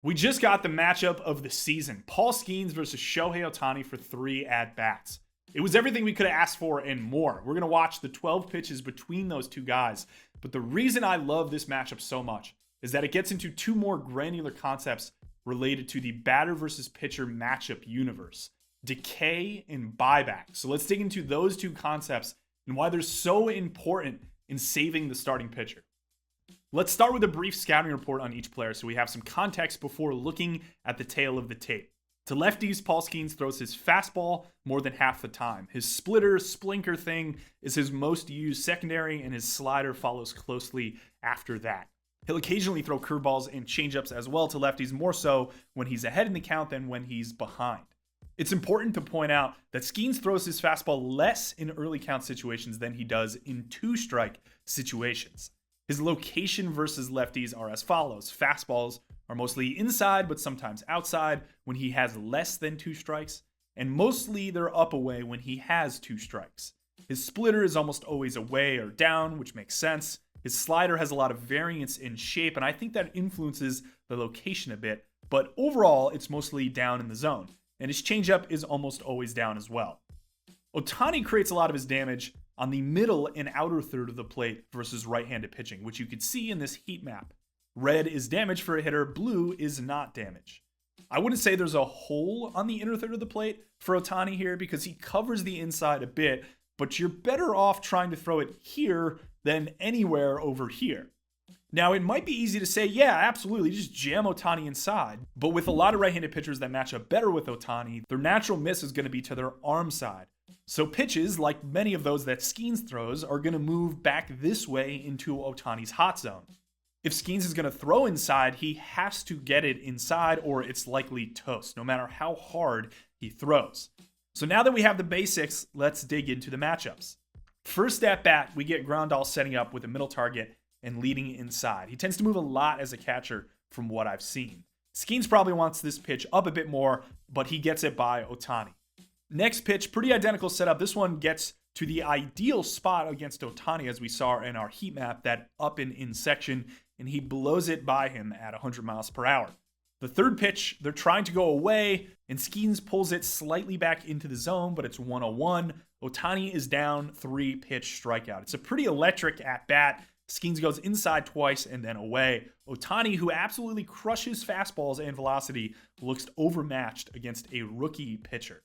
We just got the matchup of the season. Paul Skenes versus Shohei Ohtani for 3 at-bats. It was everything we could have asked for and more. We're going to watch the 12 pitches between those two guys. But the reason I love this matchup so much is that it gets into 2 more granular concepts related to the batter versus pitcher matchup universe. Decay and buyback. So let's dig into those 2 concepts and why they're so important in saving the starting pitcher. Let's start with a brief scouting report on each player so we have some context before looking at the tail of the tape. To lefties, Paul Skenes throws his fastball more than half the time. His splinker thing is his most used secondary, and his slider follows closely after that. He'll occasionally throw curveballs and changeups as well to lefties, more so when he's ahead in the count than when he's behind. It's important to point out that Skenes throws his fastball less in early count situations than he does in 2-strike situations. His location versus lefties are as follows. Fastballs are mostly inside, but sometimes outside when he has less than 2 strikes, and mostly they're up away when he has 2 strikes. His splitter is almost always away or down, which makes sense. His slider has a lot of variance in shape, and I think that influences the location a bit, but overall, it's mostly down in the zone, and his changeup is almost always down as well. Ohtani creates a lot of his damage on the middle and outer third of the plate versus right-handed pitching, which you could see in this heat map. Red is damage for a hitter, blue is not damage. I wouldn't say there's a hole on the inner third of the plate for Ohtani here because he covers the inside a bit, but you're better off trying to throw it here than anywhere over here. Now, it might be easy to say, yeah, absolutely, just jam Ohtani inside, but with a lot of right-handed pitchers that match up better with Ohtani, their natural miss is going to be to their arm side. So pitches, like many of those that Skenes throws, are going to move back this way into Ohtani's hot zone. If Skenes is going to throw inside, he has to get it inside or it's likely toast, no matter how hard he throws. So now that we have the basics, let's dig into the matchups. First at bat, we get Grandal setting up with a middle target and leading inside. He tends to move a lot as a catcher from what I've seen. Skenes probably wants this pitch up a bit more, but he gets it by Ohtani. Next pitch, pretty identical setup. This one gets to the ideal spot against Ohtani as we saw in our heat map, that up and in section, and he blows it by him at 100 miles per hour. The third pitch, they're trying to go away, and Skenes pulls it slightly back into the zone, but it's 101. Ohtani is down, 3-pitch strikeout. It's a pretty electric at-bat. Skenes goes inside twice and then away. Ohtani, who absolutely crushes fastballs and velocity, looks overmatched against a rookie pitcher.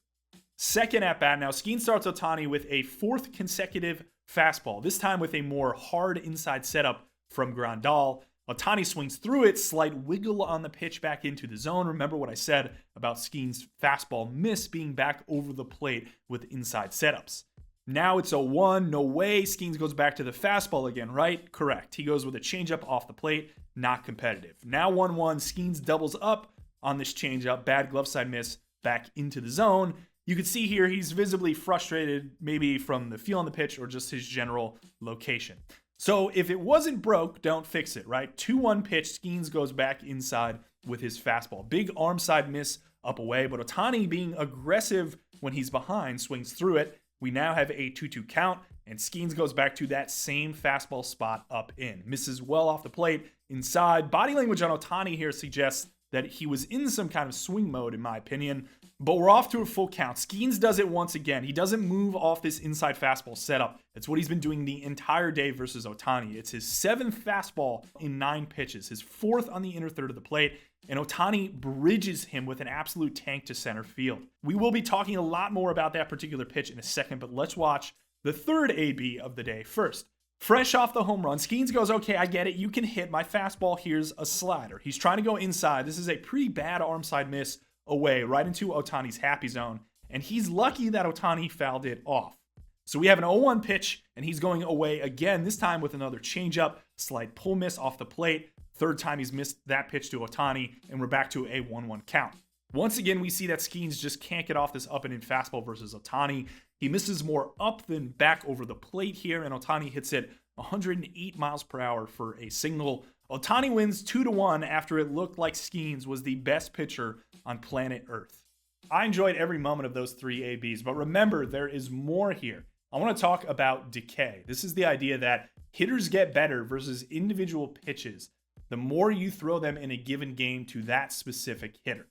Second at bat, now Skenes starts Ohtani with a 4th consecutive fastball, this time with a more hard inside setup from Grandal. Ohtani swings through it, slight wiggle on the pitch back into the zone. Remember what I said about Skenes' fastball miss being back over the plate with inside setups. Now it's 0-1, no way. Skenes goes back to the fastball again, right? Correct. He goes with a changeup off the plate, not competitive. Now 1-1, Skenes doubles up on this changeup, bad glove side miss back into the zone. You can see here he's visibly frustrated, maybe from the feel on the pitch or just his general location. So if it wasn't broke, don't fix it, right? 2-1 pitch, Skenes goes back inside with his fastball. Big arm side miss up away, but Ohtani, being aggressive when he's behind, swings through it. We now have a 2-2 count, and Skenes goes back to that same fastball spot up in. Misses well off the plate, inside. Body language on Ohtani here suggests that he was in some kind of swing mode, in my opinion. But we're off to a full count. Skenes does it once again. He doesn't move off this inside fastball setup. It's what he's been doing the entire day versus Ohtani. It's his 7th fastball in 9 pitches, his 4th on the inner third of the plate, and Ohtani bridges him with an absolute tank to center field. We will be talking a lot more about that particular pitch in a second, but let's watch the third AB of the day first. Fresh off the home run, Skenes goes, okay, I get it. You can hit my fastball. Here's a slider. He's trying to go inside. This is a pretty bad arm side miss away right into Ohtani's happy zone, and he's lucky that Ohtani fouled it off. So we have an 0-1 pitch, and he's going away again, this time with another changeup, slight pull miss off the plate. Third time he's missed that pitch to Ohtani, and we're back to a 1-1 count. Once again, we see that Skenes just can't get off this up and in fastball versus Ohtani. He misses more up than back over the plate here, and Ohtani hits it 108 miles per hour for a single. Ohtani wins 2-1 after it looked like Skenes was the best pitcher on planet Earth. I enjoyed every moment of those 3 ABs, but remember, there is more here. I want to talk about decay. This is the idea that hitters get better versus individual pitches the more you throw them in a given game to that specific hitter.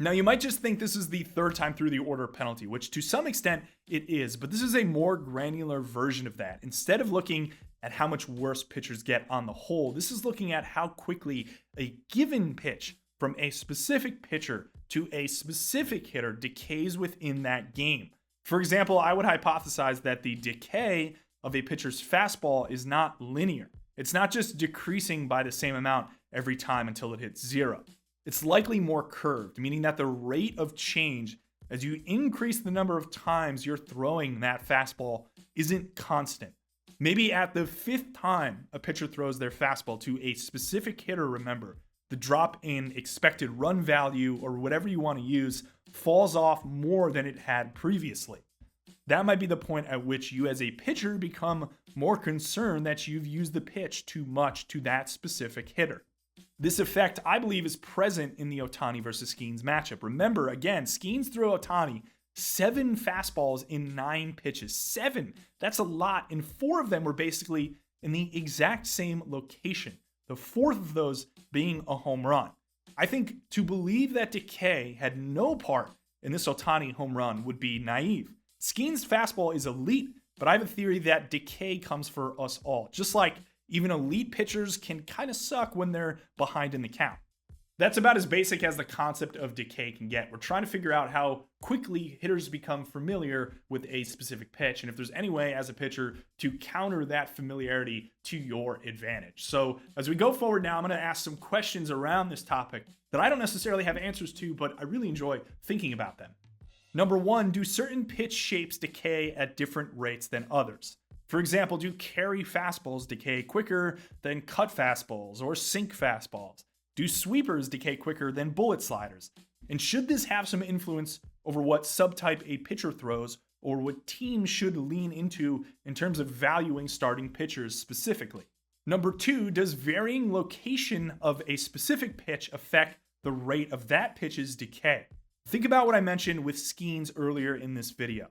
Now, you might just think this is the third time through the order penalty, which to some extent it is, but this is a more granular version of that. Instead of looking at how much worse pitchers get on the whole, this is looking at how quickly a given pitch from a specific pitcher to a specific hitter decays within that game. For example, I would hypothesize that the decay of a pitcher's fastball is not linear. It's not just decreasing by the same amount every time until it hits zero. It's likely more curved, meaning that the rate of change as you increase the number of times you're throwing that fastball isn't constant. Maybe at the 5th time a pitcher throws their fastball to a specific hitter, remember, the drop in expected run value or whatever you want to use falls off more than it had previously. That might be the point at which you as a pitcher become more concerned that you've used the pitch too much to that specific hitter. This effect, I believe, is present in the Ohtani versus Skenes matchup. Remember, again, Skenes threw Ohtani 7 fastballs in 9 pitches. 7! That's a lot, and 4 of them were basically in the exact same location. The 4th of those being a home run. I think to believe that Decay had no part in this Ohtani home run would be naive. Skenes' fastball is elite, but I have a theory that Decay comes for us all. Just like even elite pitchers can kind of suck when they're behind in the count. That's about as basic as the concept of decay can get. We're trying to figure out how quickly hitters become familiar with a specific pitch, and if there's any way as a pitcher to counter that familiarity to your advantage. So as we go forward now, I'm going to ask some questions around this topic that I don't necessarily have answers to, but I really enjoy thinking about them. Number 1, do certain pitch shapes decay at different rates than others? For example, do carry fastballs decay quicker than cut fastballs or sink fastballs? Do sweepers decay quicker than bullet sliders? And should this have some influence over what subtype a pitcher throws or what teams should lean into in terms of valuing starting pitchers specifically? Number 2, does varying location of a specific pitch affect the rate of that pitch's decay? Think about what I mentioned with Skenes earlier in this video.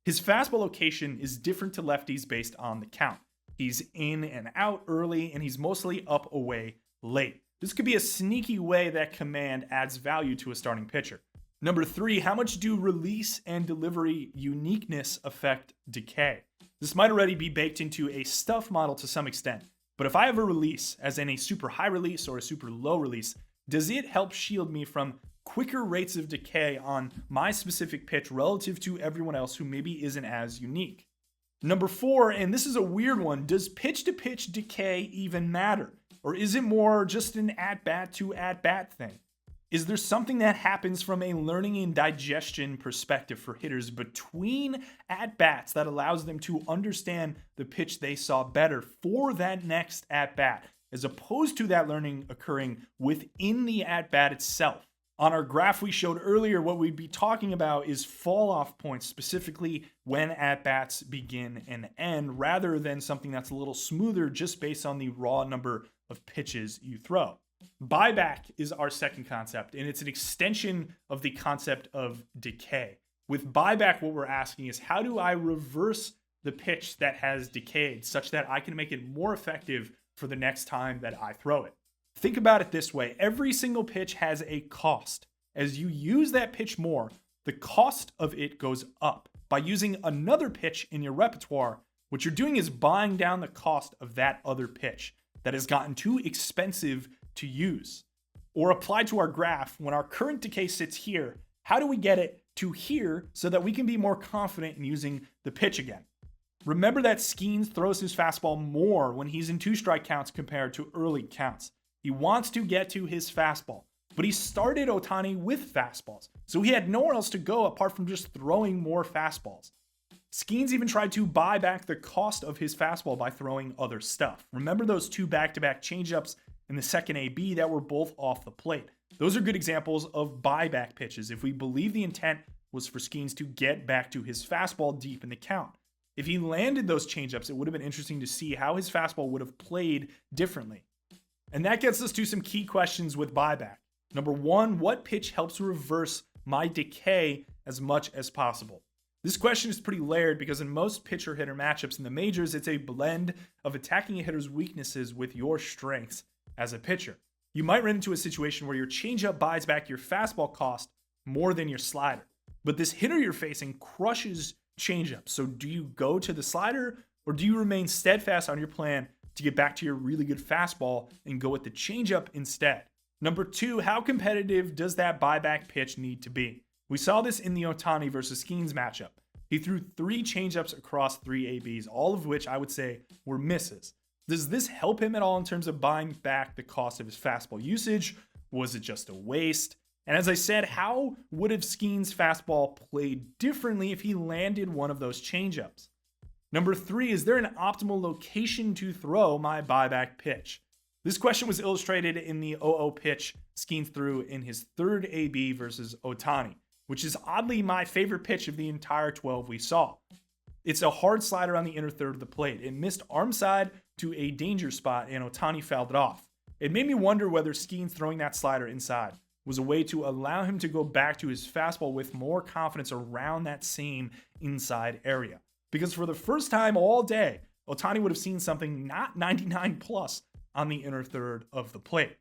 His fastball location is different to lefties based on the count. He's in and out early, and he's mostly up away late. This could be a sneaky way that command adds value to a starting pitcher. Number 3, how much do release and delivery uniqueness affect decay? This might already be baked into a stuff model to some extent, but if I have a release, as in a super high release or a super low release, does it help shield me from quicker rates of decay on my specific pitch relative to everyone else who maybe isn't as unique? Number 4, and this is a weird one, does pitch-to-pitch decay even matter? Or is it more just an at-bat to at-bat thing? Is there something that happens from a learning and digestion perspective for hitters between at-bats that allows them to understand the pitch they saw better for that next at-bat, as opposed to that learning occurring within the at-bat itself? On our graph we showed earlier, what we'd be talking about is fall-off points, specifically when at-bats begin and end, rather than something that's a little smoother just based on the raw number of pitches you throw. Buyback is our second concept, and it's an extension of the concept of decay. With buyback, what we're asking is, how do I reverse the pitch that has decayed such that I can make it more effective for the next time that I throw it? Think about it this way. Every single pitch has a cost. As you use that pitch more, the cost of it goes up. By using another pitch in your repertoire, what you're doing is buying down the cost of that other pitch that has gotten too expensive to use. Or applied to our graph, when our current decay sits here, how do we get it to here so that we can be more confident in using the pitch again? Remember that Skenes throws his fastball more when he's in 2-strike counts compared to early counts. He wants to get to his fastball, but he started Ohtani with fastballs, so he had nowhere else to go apart from just throwing more fastballs. Skenes even tried to buy back the cost of his fastball by throwing other stuff. Remember those 2 back-to-back changeups in the second AB that were both off the plate? Those are good examples of buyback pitches if we believe the intent was for Skenes to get back to his fastball deep in the count. If he landed those changeups, it would have been interesting to see how his fastball would have played differently. And that gets us to some key questions with buyback. Number 1, what pitch helps reverse my decay as much as possible? This question is pretty layered because in most pitcher-hitter matchups in the majors, it's a blend of attacking a hitter's weaknesses with your strengths as a pitcher. You might run into a situation where your changeup buys back your fastball cost more than your slider. But this hitter you're facing crushes changeup. So do you go to the slider or do you remain steadfast on your plan to get back to your really good fastball and go with the changeup instead? Number 2, how competitive does that buyback pitch need to be? We saw this in the Ohtani versus Skenes matchup. He threw 3 changeups across 3 ABs, all of which I would say were misses. Does this help him at all in terms of buying back the cost of his fastball usage? Was it just a waste? And as I said, how would have Skenes' fastball played differently if he landed one of those changeups? Number 3, is there an optimal location to throw my buyback pitch? This question was illustrated in the 0-0 pitch Skenes threw in his 3rd AB versus Ohtani, which is oddly my favorite pitch of the entire 12 we saw. It's a hard slider on the inner third of the plate. It missed arm side to a danger spot and Ohtani fouled it off. It made me wonder whether Skenes throwing that slider inside was a way to allow him to go back to his fastball with more confidence around that same inside area. Because for the first time all day, Ohtani would have seen something not 99 plus on the inner third of the plate.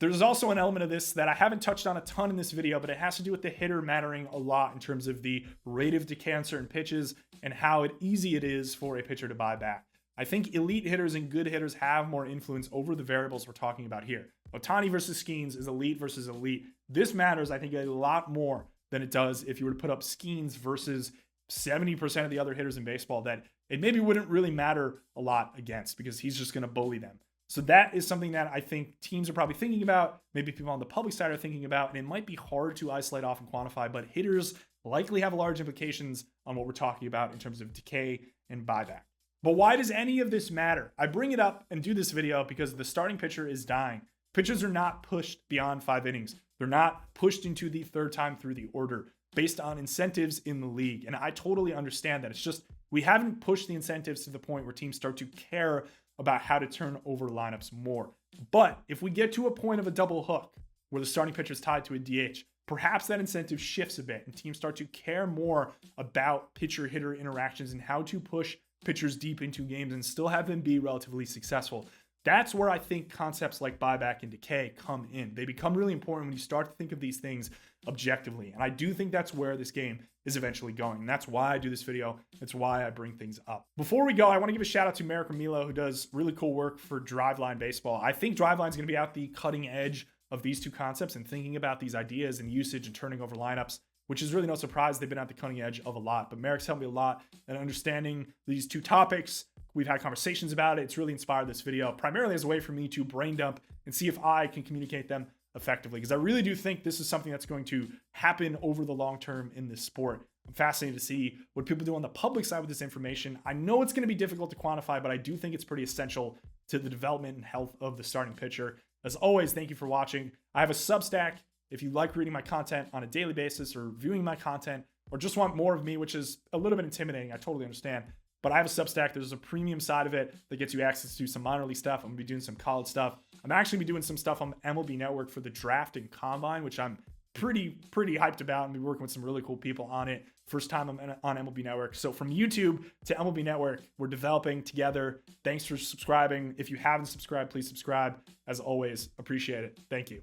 There's also an element of this that I haven't touched on a ton in this video, but it has to do with the hitter mattering a lot in terms of the rate of decay on certain pitches and how easy it is for a pitcher to buy back. I think elite hitters and good hitters have more influence over the variables we're talking about here. Ohtani versus Skenes is elite versus elite. This matters, I think, a lot more than it does if you were to put up Skenes versus 70% of the other hitters in baseball that it maybe wouldn't really matter a lot against because he's just going to bully them. So that is something that I think teams are probably thinking about, maybe people on the public side are thinking about, and it might be hard to isolate off and quantify, but hitters likely have large implications on what we're talking about in terms of decay and buyback. But why does any of this matter? I bring it up and do this video because the starting pitcher is dying. Pitchers are not pushed beyond 5 innings. They're not pushed into the 3rd time through the order based on incentives in the league. And I totally understand that. It's just we haven't pushed the incentives to the point where teams start to care about how to turn over lineups more. But if we get to a point of a double hook where the starting pitcher is tied to a DH, perhaps that incentive shifts a bit and teams start to care more about pitcher-hitter interactions and how to push pitchers deep into games and still have them be relatively successful. That's where I think concepts like buyback and decay come in. They become really important when you start to think of these things objectively. And I do think that's where this game is eventually going. And that's why I do this video. That's why I bring things up. Before we go, I want to give a shout out to Merrick Ramilo, who does really cool work for Driveline Baseball. I think Driveline is going to be at the cutting edge of these two concepts and thinking about these ideas and usage and turning over lineups, which is really no surprise. They've been at the cutting edge of a lot. But Merrick's helped me a lot in understanding these two topics. We've had conversations about it. It's really inspired this video, primarily as a way for me to brain dump and see if I can communicate them effectively. Because I really do think this is something that's going to happen over the long term in this sport. I'm fascinated to see what people do on the public side with this information. I know it's going to be difficult to quantify, but I do think it's pretty essential to the development and health of the starting pitcher. As always, thank you for watching. I have a Substack. If you like reading my content on a daily basis or viewing my content or just want more of me, which is a little bit intimidating, I totally understand. But I have a Substack. There's a premium side of it that gets you access to some minor league stuff. I'm going to be doing some college stuff. I'm actually be doing some stuff on MLB Network for the draft and combine, which I'm pretty hyped about, and be working with some really cool people on it. First time I'm on MLB Network. So from YouTube to MLB Network, we're developing together. Thanks for subscribing. If you haven't subscribed, please subscribe. As always, appreciate it. Thank you.